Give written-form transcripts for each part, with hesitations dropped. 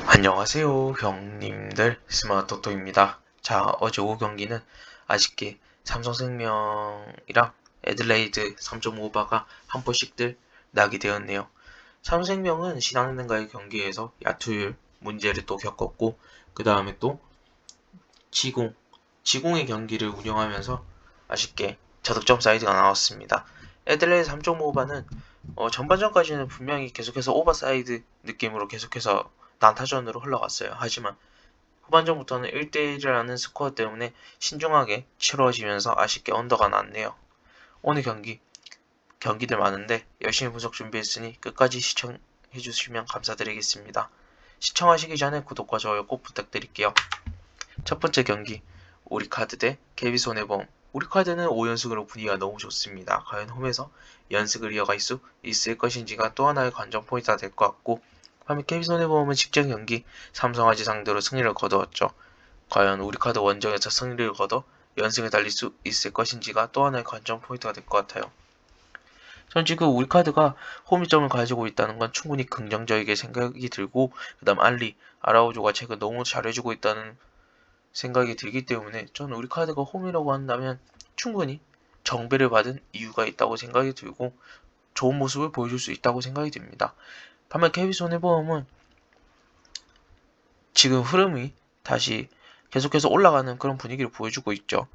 안녕하세요, 형님들. 스마트토토입니다. 자, 어제 오후 경기는 아쉽게 삼성생명이랑 애들레이드 3.5바가 한 번씩들 나게 되었네요. 삼성생명은 신한은행과의 경기에서 야투율 문제를 또 겪었고, 그 다음에 또 지공, 지공의 경기를 운영하면서 아쉽게 저득점 사이드가 나왔습니다. 애들레이드 3.5바는 전반전까지는 분명히 계속해서 오버사이드 느낌으로 계속해서 난타전으로 흘러갔어요. 하지만 후반전부터는 1대1이라는 스코어 때문에 신중하게 치러지면서 아쉽게 언더가 났네요. 오늘 경기들 많은데 열심히 분석 준비했으니 끝까지 시청해주시면 감사드리겠습니다. 시청하시기 전에 구독과 좋아요 꼭 부탁드릴게요. 첫 번째 경기 우리카드 대 KB손해보험. 우리카드는 5연승으로 분위기가 너무 좋습니다. 과연 홈에서 연승을 이어갈 수 있을 것인지가 또 하나의 관전 포인트가 될 것 같고, 반면 KB손해보험은 직전 경기 삼성화재 상대로 승리를 거두었죠. 과연 우리카드 원정에서 승리를 거둬 연승을 달릴 수 있을 것인지가 또 하나의 관전 포인트가 될 것 같아요. 전 지금 우리카드가 홈이점을 가지고 있다는 건 충분히 긍정적이게 생각이 들고, 그 다음 아라우조가 최근 너무 잘해주고 있다는 생각이 들기 때문에 저는 우리카드가 홈이라고 한다면 충분히 정배를 받은 이유가 있다고 생각이 들고 좋은 모습을 보여줄 수 있다고 생각이 듭니다. 반면 KB손해보험은 지금 흐름이 다시 계속해서 올라가는 그런 분위기를 보여주고 있죠.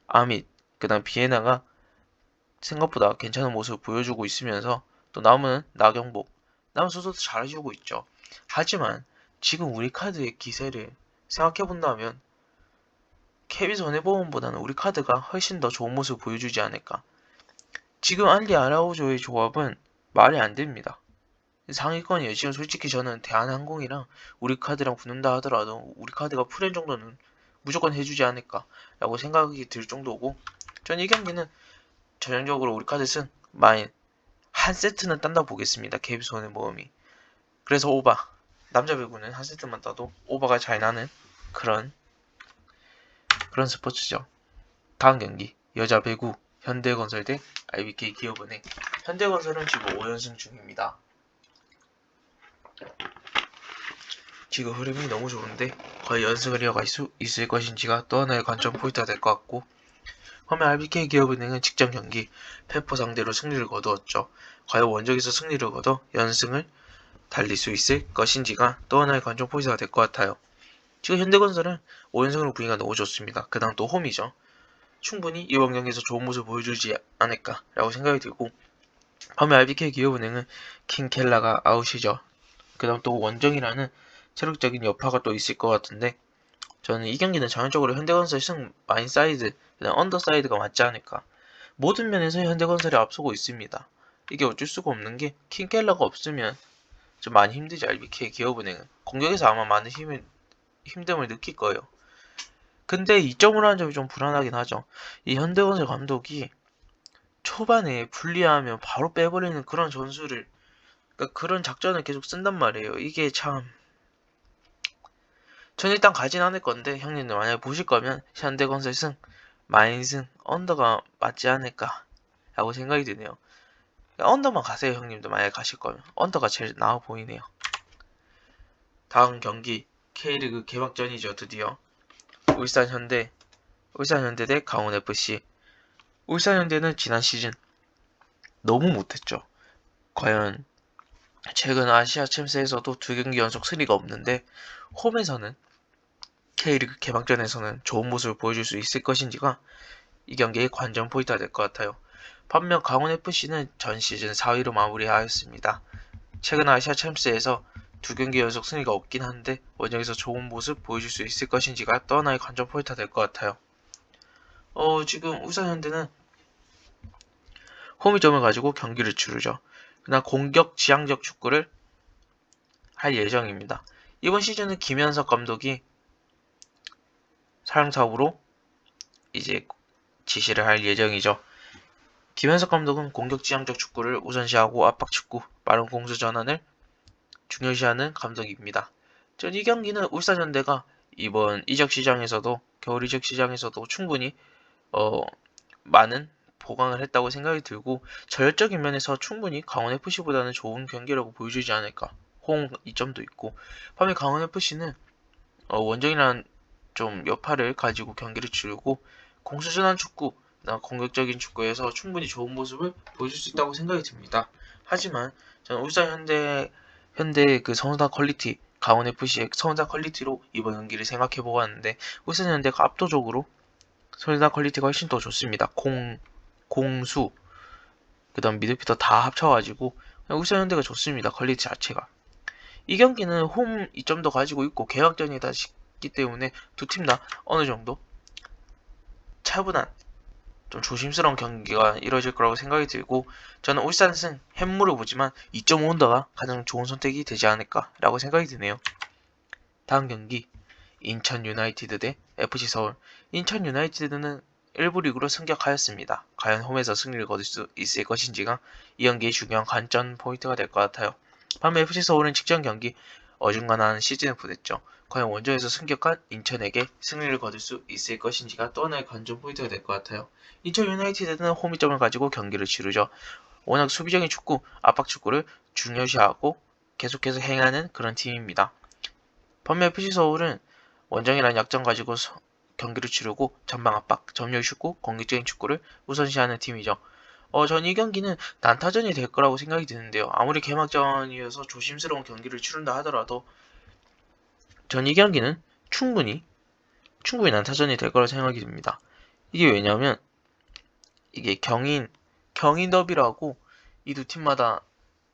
아밋, 그 다음 비에나가 생각보다 괜찮은 모습을 보여주고 있으면서 또 남은 나경복, 남은 선수도 잘해주고 있죠. 하지만 지금 우리카드의 기세를 생각해본다면 KB손해보험보다는 우리카드가 훨씬 더 좋은 모습을 보여주지 않을까. 지금 알리 아라우조의 조합은 말이 안 됩니다. 상위권이에요. 지금 솔직히 저는 대한항공이랑 우리카드랑 붙는다 하더라도 우리카드가 프렌 정도는 무조건 해주지 않을까라고 생각이 들 정도고, 전 이 경기는 전형적으로 우리카드 승 마인 한 세트는 딴다 보겠습니다. KB손해보험이. 그래서 오바, 남자 배구는 한 세트만 따도 오바가 잘 나는 그런 스포츠죠. 다음 경기 여자 배구 현대건설 대 IBK 기업은행. 현대건설은 지금 5연승 중입니다. 지금 흐름이 너무 좋은데 과연 연승을 이어갈 수 있을 것인지가 또 하나의 관전 포인트가 될 것 같고, 반면 IBK 기업은행은 직전 경기 페퍼 상대로 승리를 거두었죠. 과연 원정에서 승리를 거둬 연승을 달릴 수 있을 것인지가 또 하나의 관전 포인트가 될 것 같아요. 지금 현대건설은 5연승으로 분위기가 너무 좋습니다. 그 다음 또 홈이죠. 충분히 이번 경기에서 좋은 모습을 보여주지 않을까라고 생각이 들고, 반면 IBK 기업은행은 킹켈라가 아웃이죠. 그 다음 또 원정이라는 체력적인 여파가 또 있을 것 같은데, 저는 이 경기는 전형적으로 현대건설 승 마인 사이드, 그다음 언더 사이드가 맞지 않을까. 모든 면에서 현대건설이 앞서고 있습니다. 이게 어쩔 수가 없는 게 킹켈라가 없으면 좀 많이 힘들죠. IBK 기업은행은 공격에서 아마 많은 힘듦을 느낄 거예요. 근데 2점을 하는 점이 좀 불안하긴 하죠. 이 현대건설 감독이 초반에 불리하면 바로 빼버리는 그런 전술을, 그러니까 그런 작전을 계속 쓴단 말이에요. 이게 참, 전 일단 가진 않을 건데 형님들 만약에 보실 거면 현대건설 승, 마인 승, 언더가 맞지 않을까 라고 생각이 드네요. 언더만 가세요. 형님들 만약에 가실 거면 언더가 제일 나아 보이네요. 다음 경기 K리그 개막전이죠. 드디어 울산현대 대 강원FC. 울산현대는 지난 시즌 너무 못했죠. 과연 최근 아시아 챔스에서도 2경기 연속 승리가 없는데 홈에서는 K리그 개막전에서는 좋은 모습을 보여줄 수 있을 것인지가 이 경기의 관전 포인트가 될 것 같아요. 반면 강원FC는 전 시즌 4위로 마무리하였습니다. 최근 아시아 챔스에서 2경기 연속 승리가 없긴 한데 원정에서 좋은 모습 보여줄 수 있을 것인지가 또 하나의 관전 포인트가 될 것 같아요. 지금 울산현대는 홈이점을 가지고 경기를 치르죠. 그러나 공격 지향적 축구를 할 예정입니다. 이번 시즌은 김현석 감독이 사령탑으로 이제 지시를 할 예정이죠. 김현석 감독은 공격 지향적 축구를 우선시하고 압박 축구, 빠른 공수 전환을 중요시하는 감독입니다. 전 이 경기는 울산현대가 이번 이적 시장에서도 겨울 이적 시장에서도 충분히 많은 보강을 했다고 생각이 들고, 전력적인 면에서 충분히 강원FC보다는 좋은 경기라고 보여주지 않을까. 홈 이점도 있고, 반면 강원FC는 원정이란 좀 여파를 가지고 경기를 치르고 공수전환 축구, 공격적인 축구에서 충분히 좋은 모습을 보여줄 수 있다고 생각이 듭니다. 하지만 저는 울산 현대 그 성장 퀄리티, 강원 FC의 성장 퀄리티로 이번 경기를 생각해 보았는데 울산 현대가 압도적으로 성장 퀄리티가 훨씬 더 좋습니다. 공수, 그다음 미드필더 다 합쳐가지고 울산 현대가 좋습니다. 퀄리티 자체가. 이 경기는 홈 이점도 가지고 있고 개막전이다 싶기 때문에 두 팀 다 어느 정도 차분한 좀 조심스러운 경기가 이루어질 거라고 생각이 들고, 저는 울산승 햄무를 보지만 2.5 언더가 가장 좋은 선택이 되지 않을까라고 생각이 드네요. 다음 경기 인천 유나이티드 대 FC 서울. 인천 유나이티드는 1부 리그로 승격하였습니다. 과연 홈에서 승리를 거둘 수 있을 것인지가 이 경기의 중요한 관전 포인트가 될 것 같아요. 반면 FC 서울은 직전 경기 어중간한 시즌을 보냈죠. 과연 원정에서 승격한 인천에게 승리를 거둘 수 있을 것인지가 또 하나의 관전 포인트가 될 것 같아요. 인천 유나이티드는 홈이점을 가지고 경기를 치르죠. 워낙 수비적인 축구, 압박 축구를 중요시하고 계속해서 행하는 그런 팀입니다. 반면 FC 서울은 원정이라는 약점 가지고 경기를 치르고 전방 압박, 점유율 축구, 공격적인 축구를 우선시하는 팀이죠. 전 이 경기는 난타전이 될 거라고 생각이 드는데요. 아무리 개막전이어서 조심스러운 경기를 치른다 하더라도 전 이 경기는 충분히 난타전이 될 거라고 생각이 듭니다. 이게 왜냐면 이게 경인 더비라고 이 두 팀마다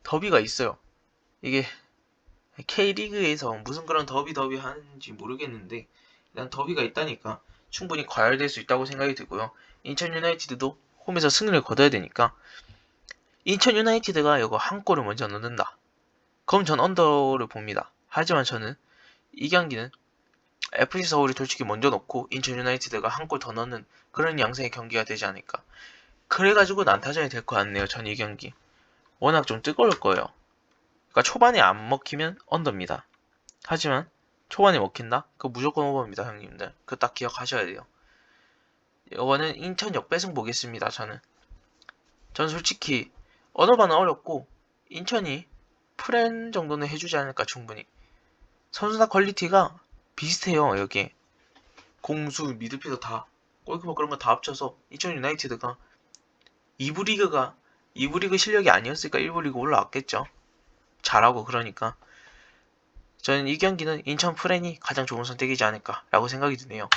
더비가 있어요. 이게 K리그에서 무슨 그런 더비 하는지 모르겠는데 일단 더비가 있다니까 충분히 과열될 수 있다고 생각이 들고요. 인천 유나이티드도 홈에서 승리를 거둬야 되니까 인천 유나이티드가 이거 한 골을 먼저 넣는다. 그럼 전 언더를 봅니다. 하지만 저는 이 경기는 FC 서울이 솔직히 먼저 넣고 인천 유나이티드가 한 골 더 넣는 그런 양상의 경기가 되지 않을까. 그래가지고 난타전이 될 것 같네요. 전 이 경기. 워낙 좀 뜨거울 거예요. 그러니까 초반에 안 먹히면 언더입니다. 하지만 초반에 먹힌다? 그거 무조건 오버입니다, 형님들. 그거 딱 기억하셔야 돼요. 이거는 인천 역배승 보겠습니다, 저는. 전 솔직히 언어반은 어렵고 인천이 프렌 정도는 해주지 않을까 충분히. 선수다 퀄리티가 비슷해요. 여기에 공수, 미드필더 다 골키퍼 그런 거 다 합쳐서 인천 유나이티드가 2부 리그 실력이 아니었으니까 1부 리그 올라왔겠죠. 잘하고 그러니까 저는 이 경기는 인천 프렌이 가장 좋은 선택이지 않을까라고 생각이 드네요.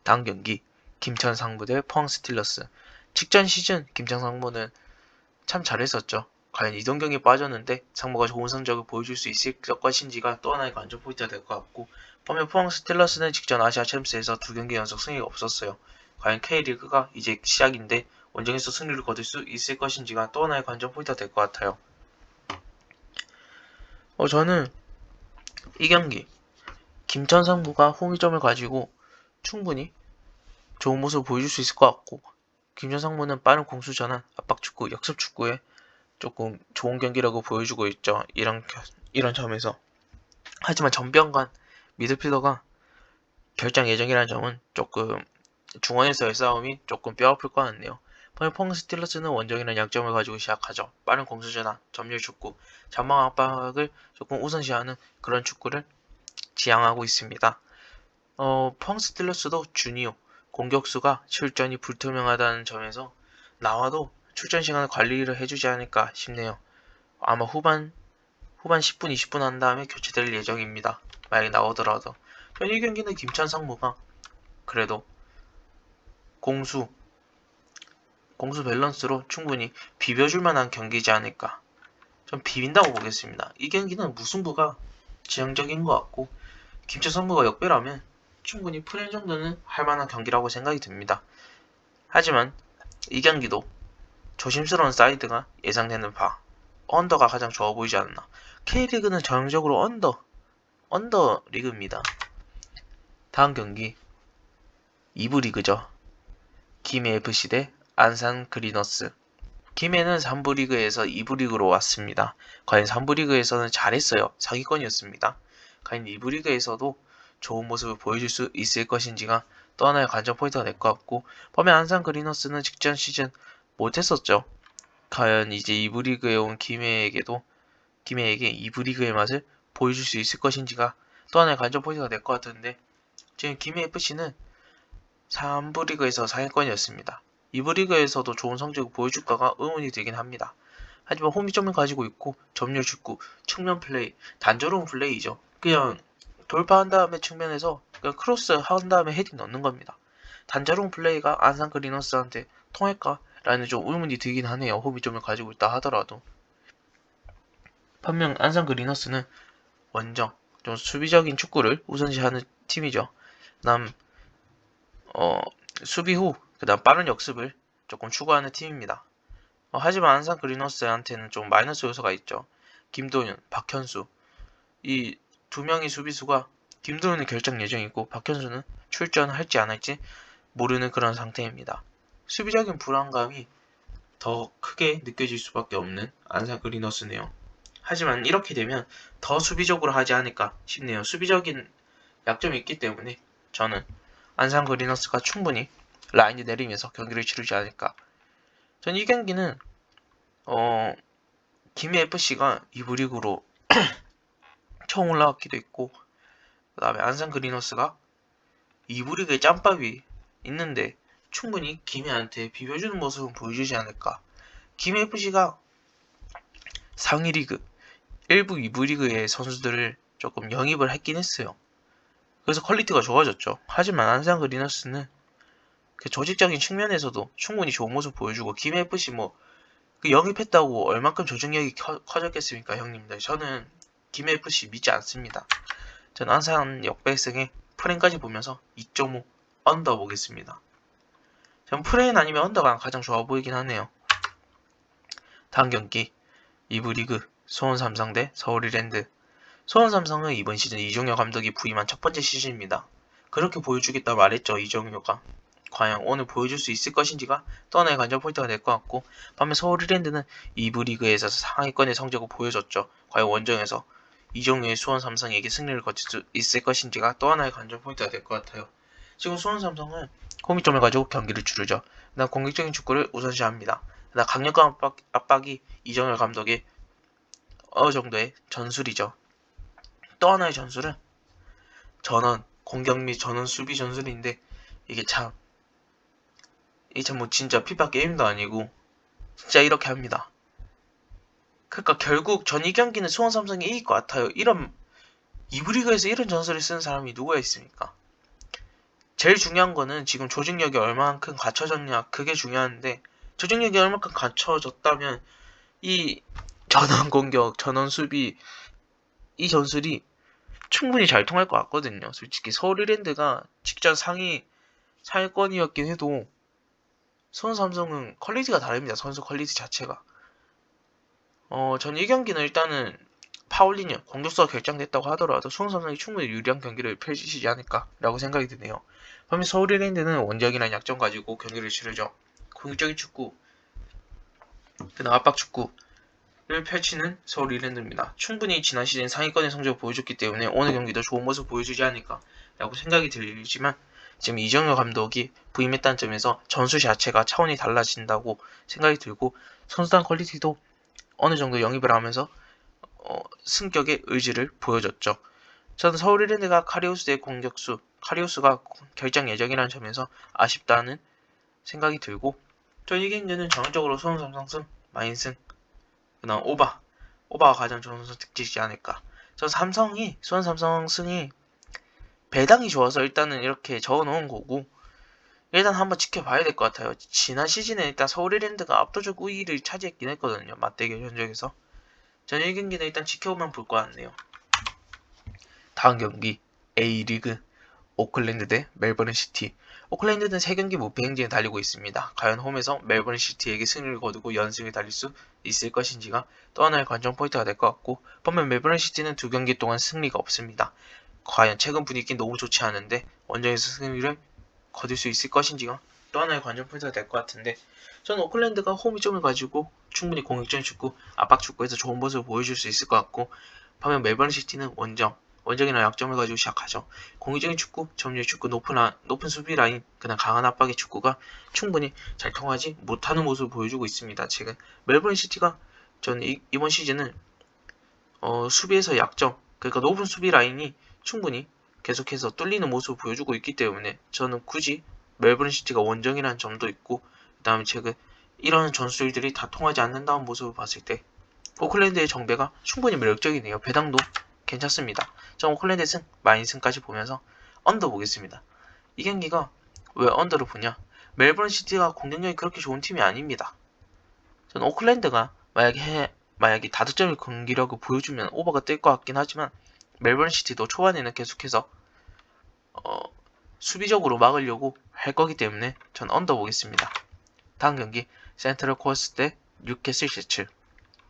다음 경기 김천 상무 대 포항 스틸러스. 직전 시즌 김천 상무는 참 잘했었죠. 과연 이동경이 빠졌는데 상무가 좋은 성적을 보여줄 수 있을 것인지가 또 하나의 관전 포인트가 될 것 같고, 반면 포항 스틸러스는 직전 아시아 챔스에서 2경기 연속 승리가 없었어요. 과연 K리그가 이제 시작인데 원정에서 승리를 거둘 수 있을 것인지가 또 하나의 관전 포인트가 될 것 같아요. 저는 이 경기 김천 상무가 홈이점을 가지고 충분히 좋은 모습을 보여줄 수 있을 것 같고, 김천 상무는 빠른 공수 전환, 압박 축구, 역습 축구에 조금 좋은 경기라고 보여주고 있죠. 이런 점에서. 하지만 전병관 미드필더가 결장 예정이라는 점은 조금 중원에서의 싸움이 조금 뼈아플 것 같네요. 포항 스틸러스는 원정이라는 약점을 가지고 시작하죠. 빠른 공수전환, 점유율 축구, 전방 압박을 조금 우선시하는 그런 축구를 지향하고 있습니다. 포항 스틸러스도 주니오 공격수가 출전이 불투명하다는 점에서 나와도 출전 시간을 관리를 해주지 않을까 싶네요. 아마 후반 10분, 20분 한 다음에 교체될 예정입니다. 만약에 나오더라도. 이 경기는 김천 상무가 그래도 공수 밸런스로 충분히 비벼줄 만한 경기지 않을까. 좀 비빈다고 보겠습니다. 이 경기는 무승부가 지향적인 것 같고, 김천 상무가 역배라면 충분히 프렌 정도는 할 만한 경기라고 생각이 듭니다. 하지만 이 경기도 조심스러운 사이드가 예상되는 바 언더가 가장 좋아 보이지 않나. K리그는 전형적으로 언더 리그입니다. 다음 경기 2부 리그죠. 김해 FC 대 안산 그리너스. 김해는 3부 리그에서 2부 리그로 왔습니다. 과연 3부 리그에서는 잘했어요. 상위권이었습니다. 과연 2부 리그에서도 좋은 모습을 보여줄 수 있을 것인지가 또 하나의 관전 포인트가 될 것 같고, 반면 안산 그리너스는 직전 시즌 못했었죠. 과연 이제 2부 리그에 온 김해에게도 김해에게 2부 리그의 맛을 보여줄 수 있을 것인지가 또 하나의 관전 포인트가 될 것 같은데, 지금 김해FC는 3부 리그에서 상위권이었습니다. 2부 리그에서도 좋은 성적을 보여줄까가 의문이 되긴 합니다. 하지만 홈점을 가지고 있고 점유율 축구, 측면 플레이, 단조로운 플레이죠. 그냥 돌파한 다음에 측면에서 그냥 크로스 한 다음에 헤딩 넣는 겁니다. 단조로운 플레이가 안산 그리너스한테 통할까? 라는 좀 의문이 들긴 하네요. 홈점을 가지고 있다 하더라도. 반면 안산 그리너스는 원정, 좀 수비적인 축구를 우선시하는 팀이죠. 그다음 수비 후 그다음 빠른 역습을 조금 추구하는 팀입니다. 하지만 안산 그리너스한테는 좀 마이너스 요소가 있죠. 김도윤, 박현수 이 두 명의 수비수가 김도윤은 결정 예정이고 박현수는 출전할지 안 할지 모르는 그런 상태입니다. 수비적인 불안감이 더 크게 느껴질 수밖에 없는 안산 그리너스네요. 하지만 이렇게 되면 더 수비적으로 하지 않을까 싶네요. 수비적인 약점이 있기 때문에 저는 안산 그리너스가 충분히 라인을 내리면서 경기를 치르지 않을까. 전 이 경기는 김해FC가 2부 리그로 처음 올라왔기도 했고, 그 다음에 안산 그리너스가 2부 리그에 짬밥이 있는데 충분히 김해한테 비벼주는 모습은 보여주지 않을까. 김해FC가 상위 리그 1부, 2부 리그의 선수들을 조금 영입을 했긴 했어요. 그래서 퀄리티가 좋아졌죠. 하지만 안산 그리너스는 그 조직적인 측면에서도 충분히 좋은 모습 보여주고, 김해FC 그 영입했다고 얼만큼 조직력이 커졌겠습니까, 형님들. 저는 김해FC 믿지 않습니다. 저는 안산 역배승에 프레임까지 보면서 2.5 언더 보겠습니다. 전 프레임 아니면 언더가 가장 좋아 보이긴 하네요. 다음 경기 2부 리그 수원 삼성 대 서울 이랜드. 수원 삼성은 이번 시즌 이종효 감독이 부임한 첫 번째 시즌입니다. 그렇게 보여주겠다 말했죠, 이종효가. 과연 오늘 보여줄 수 있을 것인지가 또 하나의 관전 포인트가 될 것 같고, 반면 서울 이랜드는 2부 리그에서 상위권의 성적을 보여줬죠. 과연 원정에서 이종효의 수원 삼성에게 승리를 거칠 수 있을 것인지가 또 하나의 관전 포인트가 될 것 같아요. 지금 수원 삼성은 홈점을 가지고 경기를 치르죠. 그다음 공격적인 축구를 우선시합니다. 그다음 강력한 압박이 이정열 감독의 어느 정도의 전술이죠. 또 하나의 전술은 전원 공격 및 전원 수비 전술인데, 이게 참 진짜 피파 게임도 아니고 진짜 이렇게 합니다. 그러니까 결국 전 이 경기는 수원 삼성이 이길 것 같아요. 이런 2부 리그에서 이런 전술을 쓰는 사람이 누가 있습니까? 제일 중요한 거는 지금 조직력이 얼마만큼 갖춰졌냐, 그게 중요한데, 조직력이 얼마만큼 갖춰졌다면 이 전원 공격, 전원 수비, 이 전술이 충분히 잘 통할 것 같거든요. 솔직히 서울 이랜드가 직전 상위권이었긴 해도 수원 삼성은 퀄리티가 다릅니다. 선수 퀄리티 자체가. 전 이 경기는 일단은 파울리뉴 공격수가 결정됐다고 하더라도 수원 삼성이 충분히 유리한 경기를 펼치지 않을까라고 생각이 드네요. 반면 서울 이랜드는 원정이라는 약점 가지고 경기를 치르죠. 공격적인 축구, 그다음 압박 축구를 펼치는 서울 이랜드입니다. 충분히 지난 시즌 상위권의 성적을 보여줬기 때문에 오늘 경기도 좋은 모습 보여주지 않을까라고 생각이 들지만, 지금 이정효 감독이 부임했다는 점에서 전술 자체가 차원이 달라진다고 생각이 들고, 선수단 퀄리티도 어느 정도 영입을 하면서 승격의 의지를 보여줬죠. 저는 서울 이랜드가 카리우스 대 공격수, 카리우스가 결정 예정이라는 점에서 아쉽다는 생각이 들고, 저 이 경기는 전형적으로 수원 삼성 승, 마인 승, 그다음 오바가 가장 좋은 선수 특징이지 않을까. 저 수원 삼성 승이 배당이 좋아서 일단은 이렇게 적어놓은 거고, 일단 한번 지켜봐야 될 것 같아요. 지난 시즌에 일단 서울 이랜드가 압도적 우위를 차지했긴 했거든요. 맞대결 현장에서. 저는 이 경기는 일단 지켜보면 볼 것 같네요. 다음 경기 A리그 오클랜드 대 멜버른 시티. 오클랜드는 3경기 무패 행진에 달리고 있습니다. 과연 홈에서 멜버른 시티에게 승리를 거두고 연승을 달릴 수 있을 것인지가 또 하나의 관전 포인트가 될 것 같고, 반면 멜버른 시티는 2경기 동안 승리가 없습니다. 과연 최근 분위기는 너무 좋지 않은데 원정에서 승리를 거둘 수 있을 것인지가 또 하나의 관전 포인트가 될 것 같은데, 저는 오클랜드가 홈점을 가지고 충분히 공격적인 축구, 압박 축구에서 좋은 모습을 보여줄 수 있을 것 같고, 반면 멜버른 시티는 원정이나 약점을 가지고 시작하죠. 공격적인 축구, 점유율 축구, 높은 수비 라인, 그다음 강한 압박의 축구가 충분히 잘 통하지 못하는 모습을 보여주고 있습니다. 지금 멜버른 시티가 저는 이번 시즌은 수비에서 약점, 그러니까 높은 수비 라인이 충분히 계속해서 뚫리는 모습을 보여주고 있기 때문에 저는 굳이 멜버른 시티가 원정이라는 점도 있고, 그 다음에 최근 이런 전술들이 다 통하지 않는다는 모습을 봤을 때 오클랜드의 정배가 충분히 매력적이네요. 배당도 괜찮습니다. 전 오클랜드 승, 마인 승까지 보면서 언더 보겠습니다. 이 경기가 왜 언더를 보냐? 멜버른 시티가 공격력이 그렇게 좋은 팀이 아닙니다. 저는 오클랜드가 만약에 다득점의 경기력을 보여주면 오버가 뜰 것 같긴 하지만, 멜버른 시티도 초반에는 계속해서 수비적으로 막으려고 할 거기 때문에 전 언더 보겠습니다. 다음 경기 센트럴 코스트 대 뉴캐슬 제츠.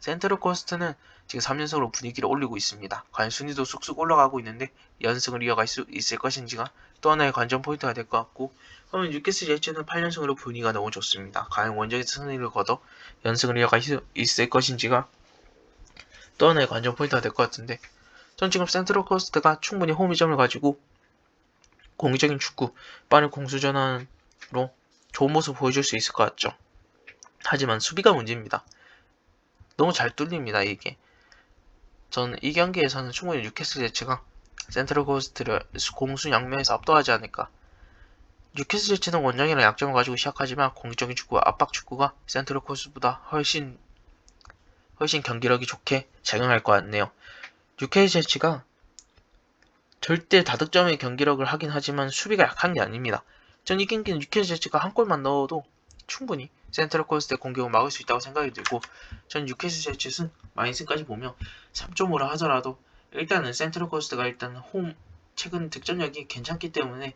센트럴 코스트는 지금 3연승으로 분위기를 올리고 있습니다. 과연 순위도 쑥쑥 올라가고 있는데 연승을 이어갈 수 있을 것인지가 또 하나의 관전 포인트가 될 것 같고, 그러면 뉴캐슬 제츠는 8연승으로 분위기가 너무 좋습니다. 과연 원정에서 승리를 거둬 연승을 이어갈 수 있을 것인지가 또 하나의 관전 포인트가 될 것 같은데, 전 지금 센트럴 코스트가 충분히 홈이점을 가지고 공격적인 축구, 빠른 공수 전환으로 좋은 모습 보여줄 수 있을 것 같죠. 하지만 수비가 문제입니다. 너무 잘 뚫립니다, 이게. 저는 이 경기에서는 충분히 뉴캐슬 제츠가 센트럴 코스트를 공수 양면에서 압도하지 않을까. 뉴캐슬 제츠는 원정이랑 약점을 가지고 시작하지만 공격적인 축구와 압박 축구가 센트럴 코스트보다 훨씬 경기력이 좋게 작용할 것 같네요. 뉴캐슬 제츠가 절대 다득점의 경기력을 하긴 하지만 수비가 약한 게 아닙니다. 전 이 경기는 뉴캐슬 제츠가 한 골만 넣어도 충분히 센트럴 코스트의 공격을 막을 수 있다고 생각이 들고, 전 뉴캐슬 제츠는 마인스까지 보면 3.5라 하더라도 일단은 센트럴 코스트가 일단 최근 득점력이 괜찮기 때문에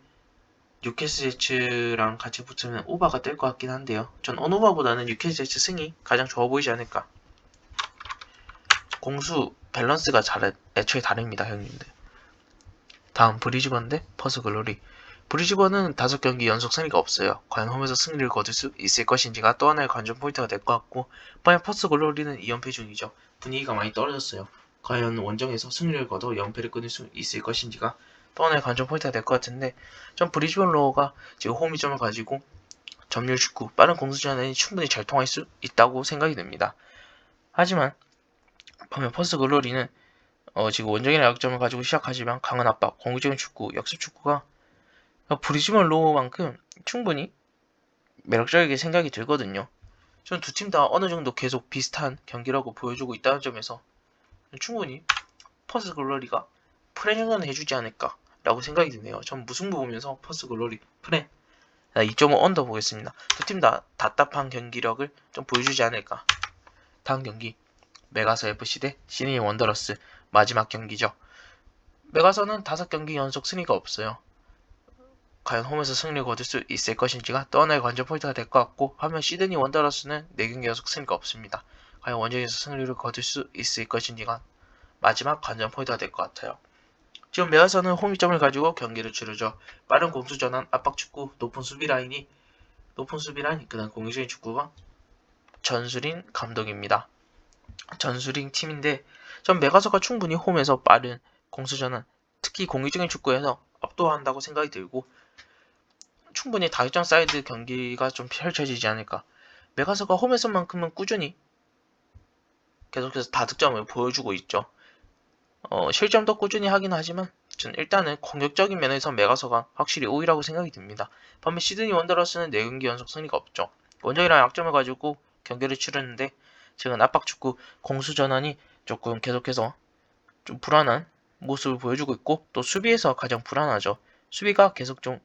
뉴캐슬 제츠랑 같이 붙으면 오버가 될 것 같긴 한데요. 전 언오버보다는 뉴캐슬 제츠 승이 가장 좋아 보이지 않을까. 공수 밸런스가 애초에 다릅니다, 형님들. 다음 브리즈번 대 퍼스 글로리. 브리즈번은 5경기 연속 승리가 없어요. 과연 홈에서 승리를 거둘 수 있을 것인지가 또 하나의 관전 포인트가 될 것 같고, 반면 퍼스 글로리는 2연패 중이죠. 분위기가 많이 떨어졌어요. 과연 원정에서 승리를 거둬 연패를 끊을 수 있을 것인지가 또 하나의 관전 포인트가 될 것 같은데, 전 브리즈번 로어가 지금 홈이점을 가지고 점유율 축구, 빠른 공수 전환이 충분히 잘 통할 수 있다고 생각이 듭니다. 하지만 반면 퍼스 글로리는 지금 원정이나 약점을 가지고 시작하지만 강한 압박, 공격적인 축구, 역습 축구가 브리즈번 로어만큼 충분히 매력적이게 생각이 들거든요. 저는 두 팀 다 어느 정도 계속 비슷한 경기라고 보여주고 있다는 점에서 충분히 퍼스 글로리가 프레전은 해주지 않을까 라고 생각이 드네요. 전 무승부 보면서 퍼스 글로리 프레 2.5 언더 보겠습니다. 두 팀 다 답답한 경기력을 좀 보여주지 않을까. 다음 경기 메가서 FC 대 시드니 원더러스. 마지막 경기죠. 메가서는 5경기 연속 승리가 없어요. 과연 홈에서 승리를 거둘 수 있을 것인지가 또 하나의 관전 포인트가 될 것 같고, 반면 시드니 원더러스는 4경기 연속 승리가 없습니다. 과연 원정에서 승리를 거둘 수 있을 것인지가 마지막 관전 포인트가 될 것 같아요. 지금 메가서는 홈이점을 가지고 경기를 치르죠. 빠른 공수 전환, 압박 축구, 높은 수비 라인, 그다음 공격적인 축구가 전술인 감독입니다. 전술인 팀인데, 전 메가서가 충분히 홈에서 빠른 공수 전환, 특히 공격적인 축구에서 압도한다고 생각이 들고, 충분히 다득점 사이드 경기가 좀 펼쳐지지 않을까. 메가서가 홈에서만큼은 꾸준히 계속해서 다득점을 보여주고 있죠. 실점도 꾸준히 하긴 하지만 전 일단은 공격적인 면에서 메가서가 확실히 우위라고 생각이 듭니다. 반면 시드니 원더러스는 4경기 연속 승리가 없죠. 원정이랑 약점을 가지고 경기를 치르는데 지금 압박 축구, 공수 전환이 조금 계속해서 좀 불안한 모습을 보여주고 있고, 또 수비에서 가장 불안하죠. 수비가 계속 좀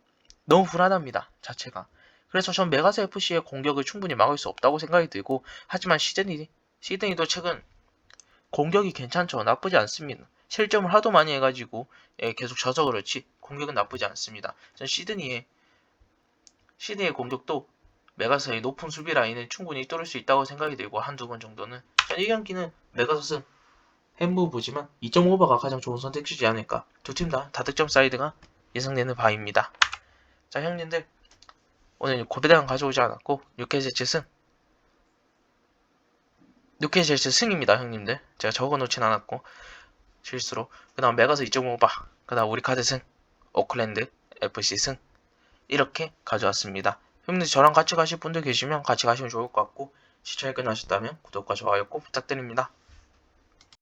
너무 불안합니다, 자체가. 그래서 전 메가서 FC의 공격을 충분히 막을 수 없다고 생각이 들고, 하지만 시드니도 최근 공격이 괜찮죠. 나쁘지 않습니다. 실점을 하도 많이 해가지고 계속 져서 그렇지 공격은 나쁘지 않습니다. 전 시드니의 공격도 메가서의 높은 수비 라인을 충분히 뚫을 수 있다고 생각이 들고, 한두 번 정도는 전 이 경기는 메가서는 햄부 보지만 2.5오버가 가장 좋은 선택지지 않을까. 두 팀 다 다득점 사이드가 예상되는 바입니다. 자, 형님들, 오늘 고배당 가져오지 않았고 뉴캐슬 승입니다, 형님들. 제가 적어놓진 않았고 실수로. 그 다음 메가서 2.5바, 그 다음 우리 카드 승, 오클랜드 FC 승, 이렇게 가져왔습니다. 형님들 저랑 같이 가실 분들 계시면 같이 가시면 좋을 것 같고, 시청이 끝나셨다면 구독과 좋아요 꼭 부탁드립니다.